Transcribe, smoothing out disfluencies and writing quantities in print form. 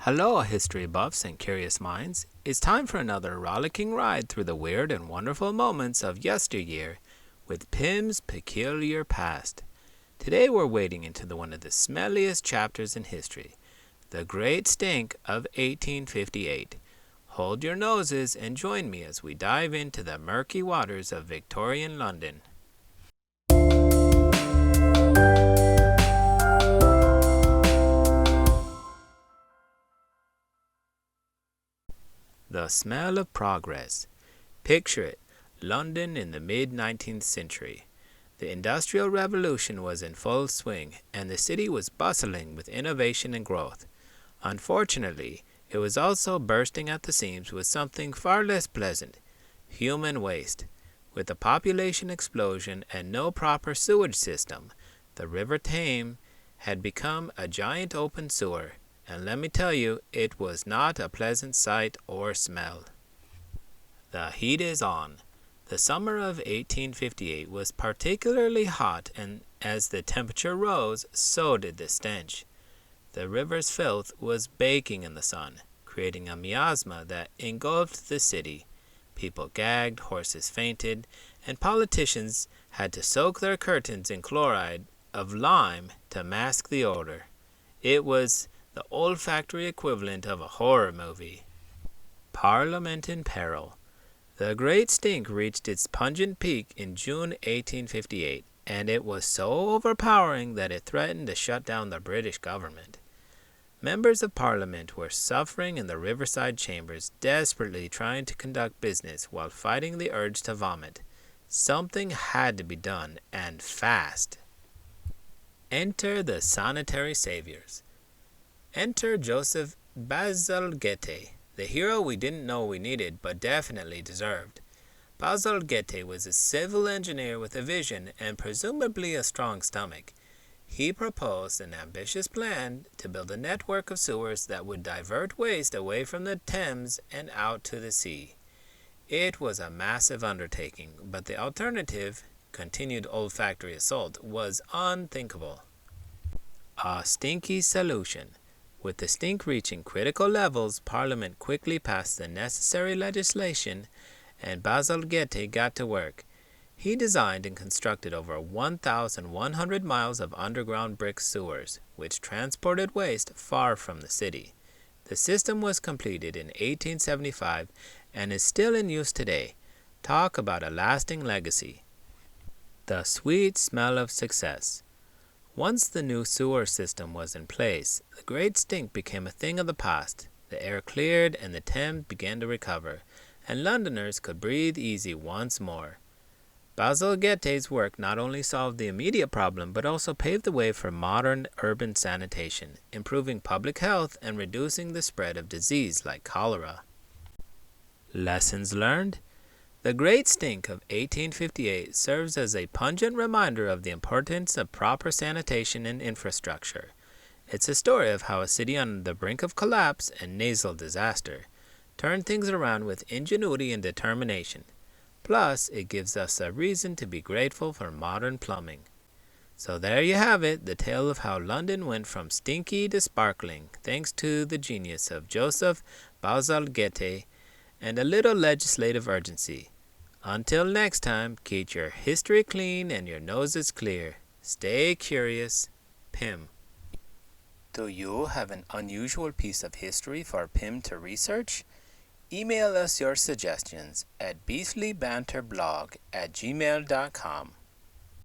Hello, history buffs and curious minds. It's time for another rollicking ride through the weird and wonderful moments of yesteryear with Pim's Peculiar Past. Today we're wading into one of the smelliest chapters in history, the Great Stink of 1858. Hold your noses and join me as we dive into the murky waters of Victorian London. The smell of progress. Picture it, London in the mid-19th century. The Industrial Revolution was in full swing, and the city was bustling with innovation and growth. Unfortunately, it was also bursting at the seams with something far less pleasant, human waste. With a population explosion and no proper sewage system, the River Thames had become a giant open sewer. And let me tell you, it was not a pleasant sight or smell. The heat is on. The summer of 1858 was particularly hot, and as the temperature rose, so did the stench. The river's filth was baking in the sun, creating a miasma that engulfed the city. People gagged, horses fainted, and politicians had to soak their curtains in chloride of lime to mask the odor. It was the olfactory equivalent of a horror movie. Parliament in peril. The Great Stink reached its pungent peak in June 1858, and it was so overpowering that it threatened to shut down the British government. Members of Parliament were suffering in the riverside chambers, desperately trying to conduct business while fighting the urge to vomit. Something had to be done, and fast. Enter the sanitary saviors. Enter Joseph Bazalgette, the hero we didn't know we needed but definitely deserved. Bazalgette was a civil engineer with a vision and presumably a strong stomach. He proposed an ambitious plan to build a network of sewers that would divert waste away from the Thames and out to the sea. It was a massive undertaking, but the alternative, continued olfactory assault, was unthinkable. A stinky solution. With the stink reaching critical levels, Parliament quickly passed the necessary legislation, and Bazalgette got to work. He designed and constructed over 1,100 miles of underground brick sewers, which transported waste far from the city. The system was completed in 1875 and is still in use today. Talk about a lasting legacy. The sweet smell of success. Once the new sewer system was in place, the Great Stink became a thing of the past. The air cleared and the Thames began to recover, and Londoners could breathe easy once more. Bazalgette's work not only solved the immediate problem, but also paved the way for modern urban sanitation, improving public health and reducing the spread of disease like cholera. Lessons learned? The Great Stink of 1858 serves as a pungent reminder of the importance of proper sanitation and infrastructure. It's a story of how a city on the brink of collapse and nasal disaster turned things around with ingenuity and determination. Plus, it gives us a reason to be grateful for modern plumbing. So there you have it, the tale of how London went from stinky to sparkling, thanks to the genius of Joseph Bazalgette and a little legislative urgency. Until next time, keep your history clean and your noses clear. Stay curious. Pim. Do you have an unusual piece of history for Pim to research? Email us your suggestions at beastlybanterblog@gmail.com.